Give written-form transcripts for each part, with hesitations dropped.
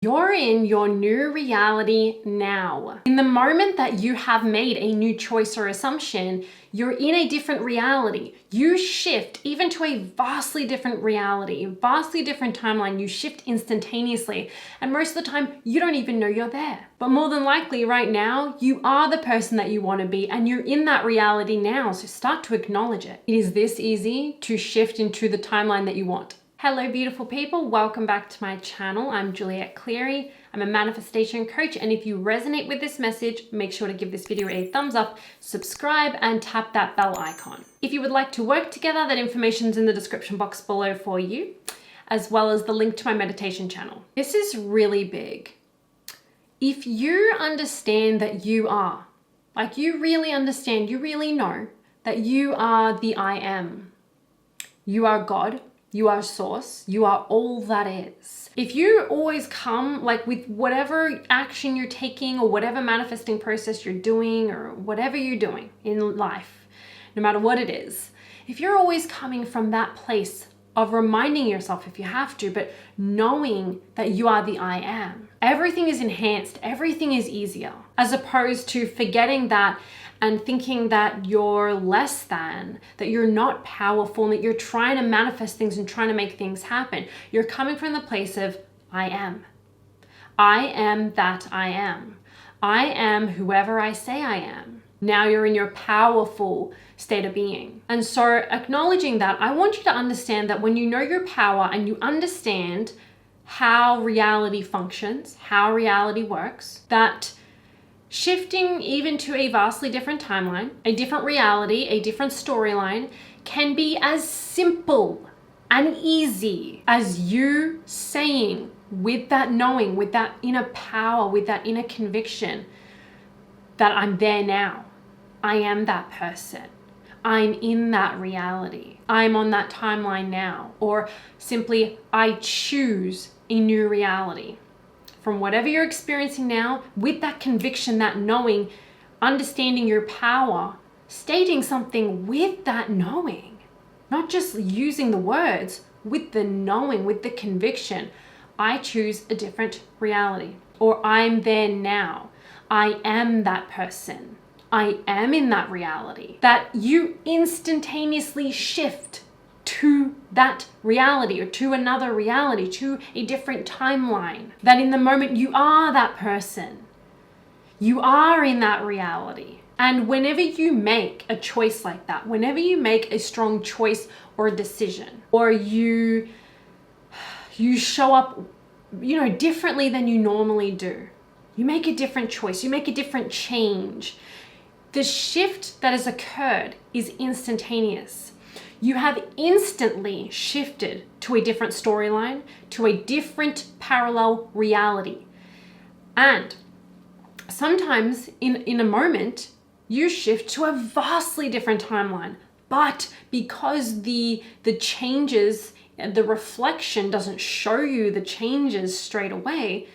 You're in your new reality now. In the moment that you have made a new choice or assumption, you're in a different reality. You shift even to a vastly different reality, vastly different timeline. You shift instantaneously. And most of the time, you don't even know you're there. But more than likely right now, you are the person that you want to be and you're in that reality now. So start to acknowledge it. It is this easy to shift into the timeline that you want. Hello beautiful people, welcome back to my channel. I'm Juliet Cleary. I'm a manifestation coach, and if you resonate with this message, make sure to give this video a thumbs up, subscribe, and tap that bell icon. If you would like to work together, that information's in the description box below for you, as well as the link to my meditation channel. This is really big. If you understand that you are, like you really understand, you really know that you are the I am. You are God. You are source. You are all that is. If you always come like with whatever action you're taking or whatever manifesting process you're doing or whatever you're doing in life, no matter what it is, if you're always coming from that place of reminding yourself if you have to, but knowing that you are the I am, everything is enhanced, everything is easier, as opposed to forgetting that and thinking that you're less than, that you're not powerful, and that you're trying to manifest things and trying to make things happen. You're coming from the place of I am. I am that I am. I am whoever I say I am. Now you're in your powerful state of being. And so acknowledging that, I want you to understand that when you know your power and you understand how reality functions, how reality works, that shifting even to a vastly different timeline, a different reality, a different storyline can be as simple and easy as you saying with that knowing, with that inner power, with that inner conviction that I'm there now. I am that person. I'm in that reality. I'm on that timeline now. Or simply, I choose a new reality. From whatever you're experiencing now, with that conviction, that knowing, understanding your power, stating something with that knowing, not just using the words, with the knowing, with the conviction, I choose a different reality, or I'm there now. I am that person. I am in that reality. That you instantaneously shift to that reality or to another reality, to a different timeline. That in the moment you are that person. You are in that reality. And whenever you make a choice like that, whenever you make a strong choice or a decision, or you show up, differently than you normally do, you make a different choice, you make a different change, the shift that has occurred is instantaneous. You have instantly shifted to a different storyline, to a different parallel reality. And sometimes in a moment, you shift to a vastly different timeline. But because the changes, the reflection doesn't show you the changes straight away,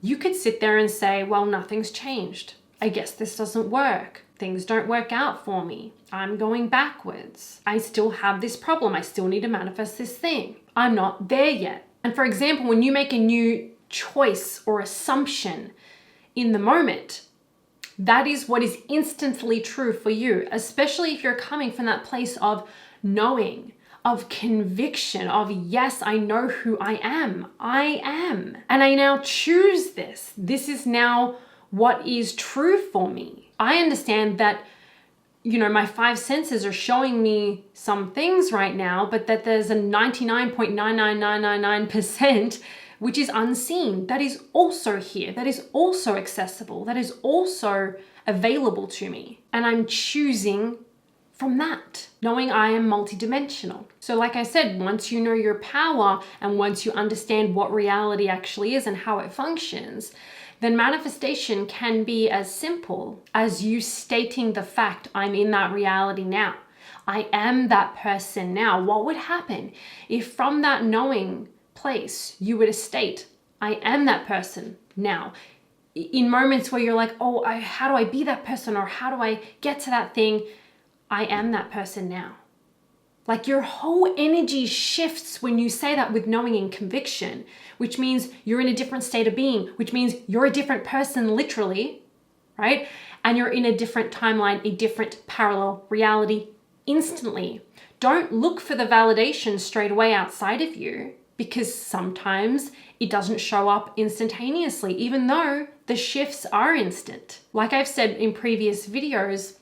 you could sit there and say, well, nothing's changed. I guess this doesn't work. Things don't work out for me. I'm going backwards. I still have this problem. I still need to manifest this thing. I'm not there yet. And for example, when you make a new choice or assumption in the moment, that is what is instantly true for you, especially if you're coming from that place of knowing, of conviction, of yes, I know who I am. I am. And I now choose this. This is now what is true for me. I understand that, my five senses are showing me some things right now, but that there's a 99.99999% which is unseen. That is also here. That is also accessible. That is also available to me. And I'm choosing from that, knowing I am multidimensional. So like I said, once you know your power and once you understand what reality actually is and how it functions, then manifestation can be as simple as you stating the fact, I'm in that reality now. I am that person now. What would happen if from that knowing place you were to state, I am that person now? In moments where you're like, oh, how do I be that person? Or how do I get to that thing? I am that person now. Like your whole energy shifts when you say that with knowing and conviction, which means you're in a different state of being, which means you're a different person literally, right? And you're in a different timeline, a different parallel reality instantly. Don't look for the validation straight away outside of you, because sometimes it doesn't show up instantaneously, even though the shifts are instant. Like I've said in previous videos,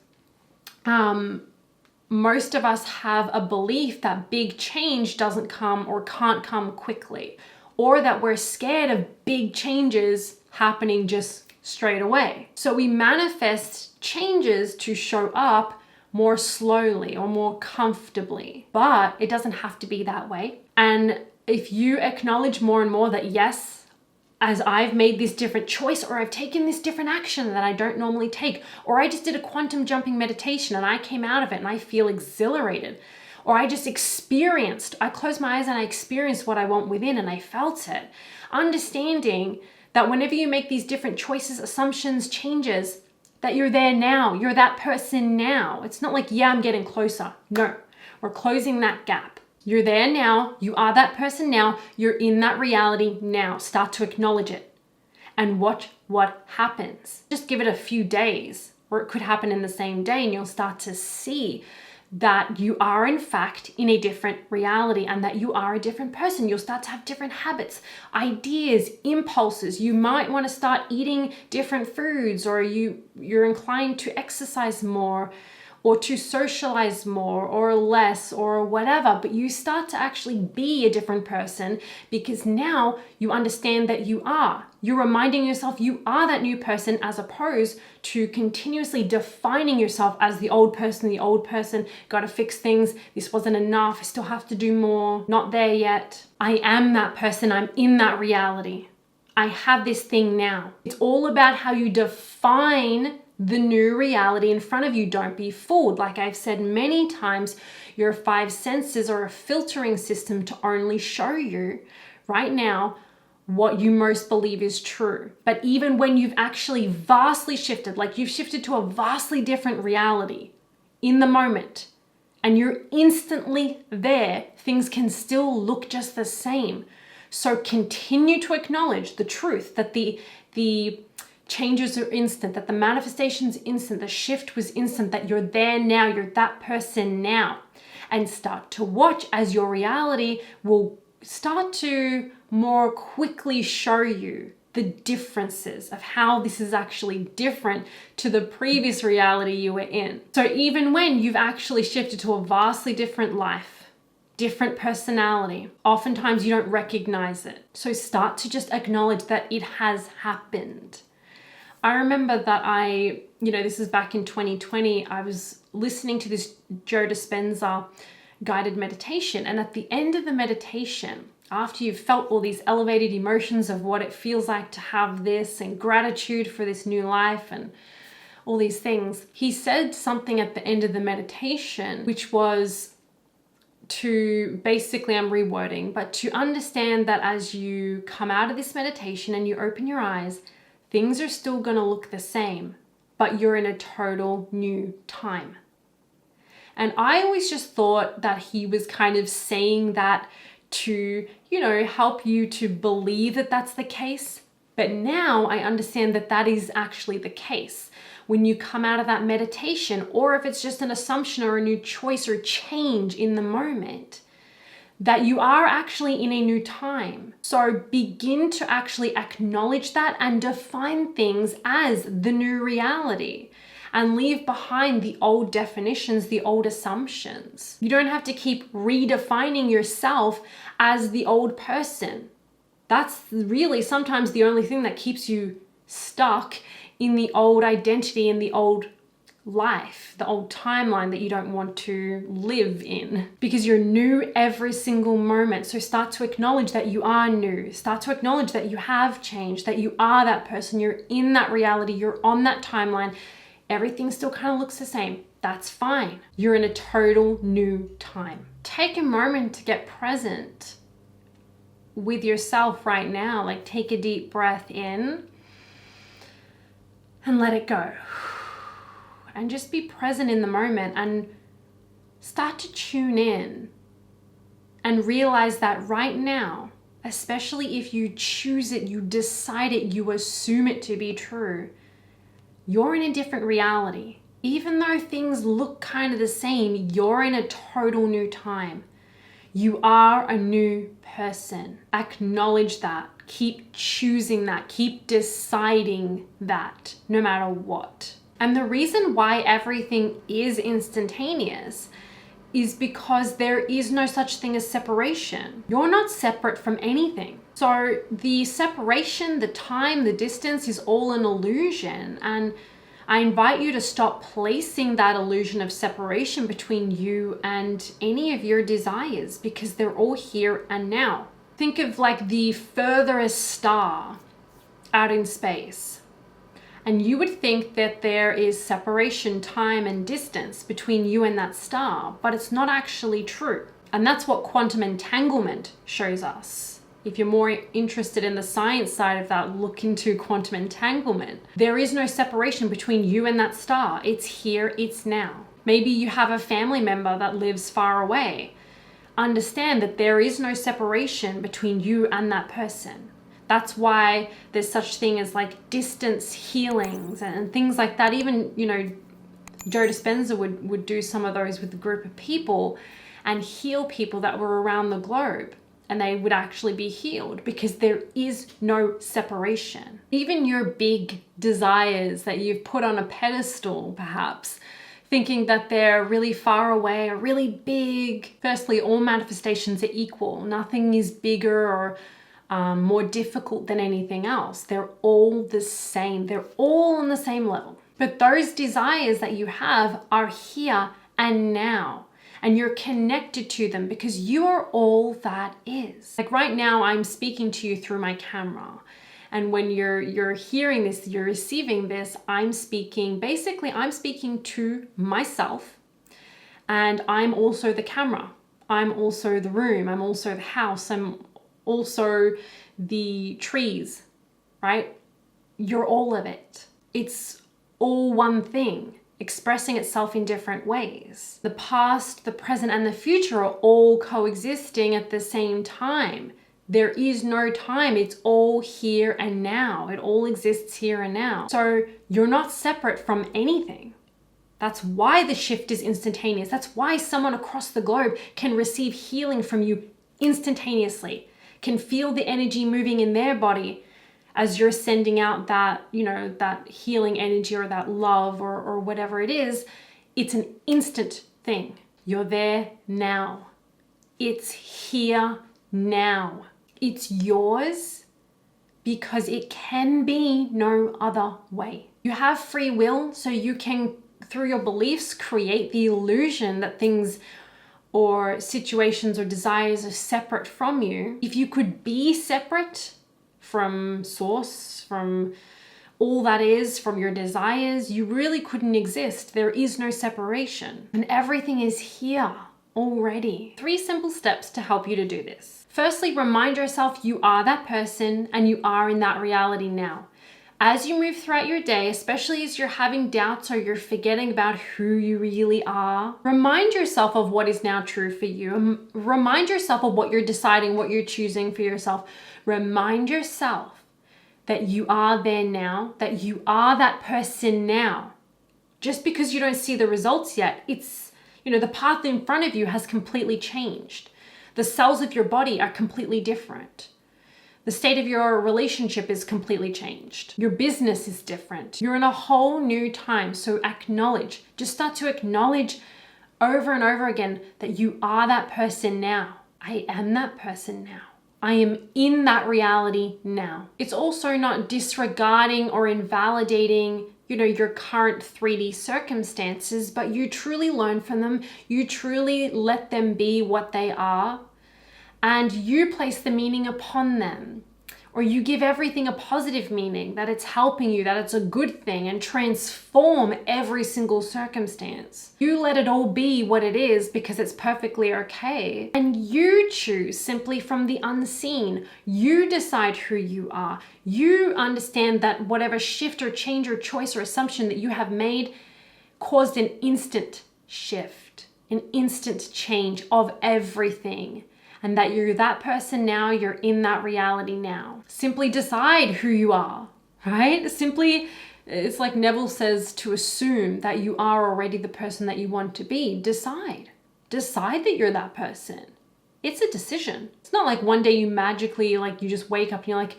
most of us have a belief that big change doesn't come or can't come quickly, or that we're scared of big changes happening just straight away. So we manifest changes to show up more slowly or more comfortably, but it doesn't have to be that way. And if you acknowledge more and more that, yes, as I've made this different choice, or I've taken this different action that I don't normally take, or I just did a quantum jumping meditation and I came out of it and I feel exhilarated, or I closed my eyes and I experienced what I want within and I felt it. Understanding that whenever you make these different choices, assumptions, changes, that you're there now, you're that person now. It's not like, yeah, I'm getting closer. No, we're closing that gap. You're there now, you are that person now, you're in that reality now. Start to acknowledge it and watch what happens. Just give it a few days, or it could happen in the same day, and you'll start to see that you are in fact in a different reality and that you are a different person. You'll start to have different habits, ideas, impulses. You might want to start eating different foods, or you're inclined to exercise more, or to socialize more or less or whatever, but you start to actually be a different person because now you understand that you're reminding yourself you are that new person, as opposed to continuously defining yourself as the old person, gotta fix things, this wasn't enough, I still have to do more, not there yet. I am that person, I'm in that reality. I have this thing now. It's all about how you define the new reality in front of you. Don't be fooled. Like I've said many times, your five senses are a filtering system to only show you right now what you most believe is true. But even when you've actually vastly shifted, like you've shifted to a vastly different reality in the moment, and you're instantly there, things can still look just the same. So continue to acknowledge the truth that the changes are instant, that the manifestation's instant, the shift was instant, that you're there now, you're that person now. And start to watch as your reality will start to more quickly show you the differences of how this is actually different to the previous reality you were in. So even when you've actually shifted to a vastly different life, different personality, oftentimes you don't recognize it. So start to just acknowledge that it has happened. I remember that this is back in 2020, I was listening to this Joe Dispenza guided meditation. And at the end of the meditation, after you've felt all these elevated emotions of what it feels like to have this and gratitude for this new life and all these things, he said something at the end of the meditation, which was to basically, I'm rewording, but to understand that as you come out of this meditation and you open your eyes, things are still going to look the same, but you're in a total new time. And I always just thought that he was kind of saying that to, help you to believe that that's the case. But now I understand that that is actually the case. When you come out of that meditation, or if it's just an assumption or a new choice or change in the moment, that you are actually in a new time. So begin to actually acknowledge that and define things as the new reality, and leave behind the old definitions, the old assumptions. You don't have to keep redefining yourself as the old person. That's really sometimes the only thing that keeps you stuck in the old identity and the old life, the old timeline that you don't want to live in, because you're new every single moment. So start to acknowledge that you are new. Start to acknowledge that you have changed, that you are that person. You're in that reality. You're on that timeline. Everything still kind of looks the same. That's fine. You're in a total new time. Take a moment to get present with yourself right now. Like, take a deep breath in and let it go. And just be present in the moment and start to tune in and realize that right now, especially if you choose it, you decide it, you assume it to be true, you're in a different reality. Even though things look kind of the same, you're in a total new time. You are a new person. Acknowledge that. Keep choosing that. Keep deciding that, no matter what. And the reason why everything is instantaneous is because there is no such thing as separation. You're not separate from anything. So the separation, the time, the distance is all an illusion. And I invite you to stop placing that illusion of separation between you and any of your desires, because they're all here and now. Think of like the furthest star out in space. And you would think that there is separation, time and distance between you and that star, but it's not actually true. And that's what quantum entanglement shows us. If you're more interested in the science side of that, look into quantum entanglement. There is no separation between you and that star. It's here, it's now. Maybe you have a family member that lives far away. Understand that there is no separation between you and that person. That's why there's such thing as like distance healings and things like that. Even, Joe Dispenza would do some of those with a group of people and heal people that were around the globe. And they would actually be healed because there is no separation. Even your big desires that you've put on a pedestal, perhaps, thinking that they're really far away or really big. Firstly, all manifestations are equal. Nothing is bigger or more difficult than anything else. They're all the same. They're all on the same level. But those desires that you have are here and now. And you're connected to them because you are all that is. Like right now, I'm speaking to you through my camera. And when you're hearing this, you're receiving this, I'm speaking to myself. And I'm also the camera. I'm also the room. I'm also the house. I'm also the trees, right? You're all of it. It's all one thing, expressing itself in different ways. The past, the present, and the future are all coexisting at the same time. There is no time. It's all here and now. It all exists here and now. So you're not separate from anything. That's why the shift is instantaneous. That's why someone across the globe can receive healing from you instantaneously, can feel the energy moving in their body as you're sending out that, that healing energy or that love or whatever it is. It's an instant thing. You're there now. It's here now. It's yours because it can be no other way. You have free will, so you can, through your beliefs, create the illusion that things or situations or desires are separate from you. If you could be separate from source, from all that is, from your desires, you really couldn't exist. There is no separation. And everything is here already. 3 simple steps to help you to do this. Firstly, remind yourself you are that person and you are in that reality now. As you move throughout your day, especially as you're having doubts or you're forgetting about who you really are, remind yourself of what is now true for you. Remind yourself of what you're deciding, what you're choosing for yourself. Remind yourself that you are there now, that you are that person now. Just because you don't see the results yet, it's, the path in front of you has completely changed. The cells of your body are completely different. The state of your relationship is completely changed. Your business is different. You're in a whole new time. So acknowledge, just start to acknowledge over and over again that you are that person now. I am that person now. I am in that reality now. It's also not disregarding or invalidating, your current 3D circumstances, but you truly learn from them. You truly let them be what they are. And you place the meaning upon them, or you give everything a positive meaning, that it's helping you, that it's a good thing, and transform every single circumstance. You let it all be what it is because it's perfectly okay. And you choose simply from the unseen. You decide who you are. You understand that whatever shift or change or choice or assumption that you have made caused an instant shift. an instant change of everything. And that you're that person now, you're in that reality now. Simply decide who you are, right? Simply, it's like Neville says, to assume that you are already the person that you want to be. Decide that you're that person. It's a decision. It's not like one day you magically, like you just wake up and you're like,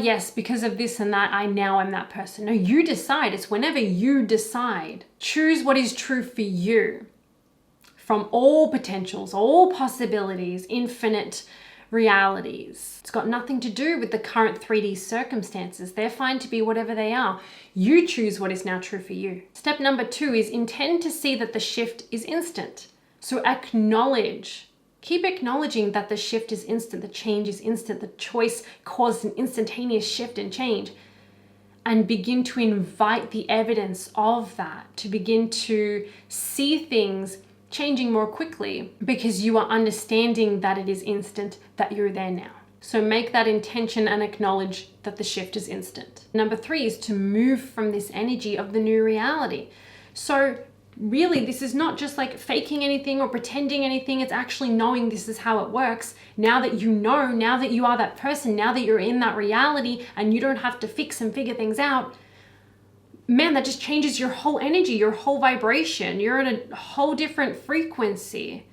yes, because of this and that, I'm that person. No, you decide. It's whenever you decide. Choose what is true for you. From all potentials, all possibilities, infinite realities. It's got nothing to do with the current 3D circumstances. They're fine to be whatever they are. You choose what is now true for you. Step number 2 is intend to see that the shift is instant. So acknowledge. Keep acknowledging that the shift is instant, the change is instant, the choice caused an instantaneous shift and change. And begin to invite the evidence of that, to begin to see things changing more quickly because you are understanding that it is instant, that you're there now. So make that intention and acknowledge that the shift is instant. Number 3 is to move from this energy of the new reality. So really, this is not just like faking anything or pretending anything. It's actually knowing this is how it works. Now that you know, now that you are that person, now that you're in that reality and you don't have to fix and figure things out, man, that just changes your whole energy, your whole vibration. You're in a whole different frequency.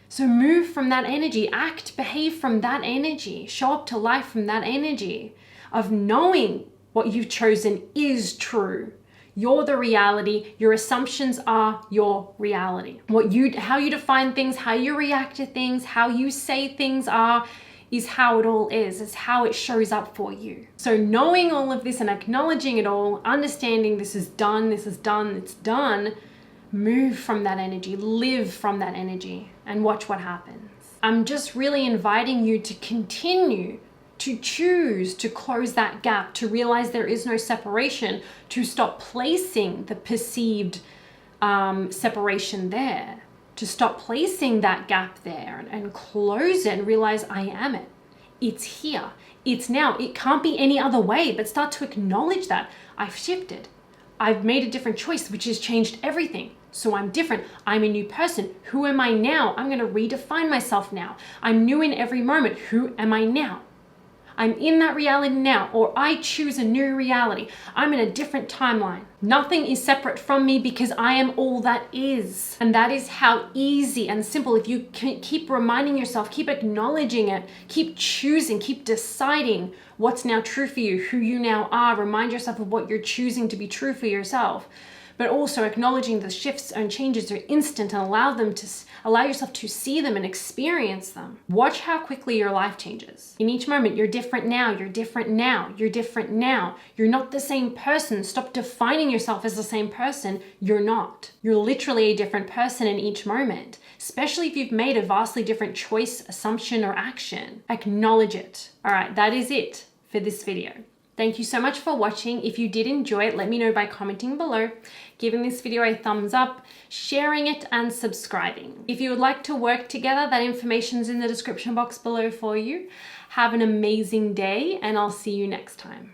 So move from that energy, act, behave from that energy, show up to life from that energy of knowing what you've chosen is true. You're the reality. Your assumptions are your reality. How you define things, how you react to things, how you say things is how it all is. It's how it shows up for you. So knowing all of this and acknowledging it all, understanding this is done, it's done, move from that energy, live from that energy, and watch what happens. I'm just really inviting you to continue to choose to close that gap, to realize there is no separation, to stop placing the perceived separation there, to stop placing that gap there and close it and realize I am it. It's here. It's now. It can't be any other way, but start to acknowledge that I've shifted. I've made a different choice, which has changed everything. So I'm different. I'm a new person. Who am I now? I'm going to redefine myself now. I'm new in every moment. Who am I now? I'm in that reality now, or I choose a new reality. I'm in a different timeline. Nothing is separate from me because I am all that is. And that is how easy and simple, if you keep reminding yourself, keep acknowledging it, keep choosing, keep deciding what's now true for you, who you now are. Remind yourself of what you're choosing to be true for yourself. But also acknowledging the shifts and changes are instant and allow yourself to see them and experience them. Watch how quickly your life changes. In each moment, you're different now, you're different now, you're different now. You're not the same person. Stop defining yourself as the same person. You're not. You're literally a different person in each moment, especially if you've made a vastly different choice, assumption, or action. Acknowledge it. All right, that is it for this video. Thank you so much for watching. If you did enjoy it, let me know by commenting below, giving this video a thumbs up, sharing it, and subscribing. If you would like to work together, that information's in the description box below for you. Have an amazing day, and I'll see you next time.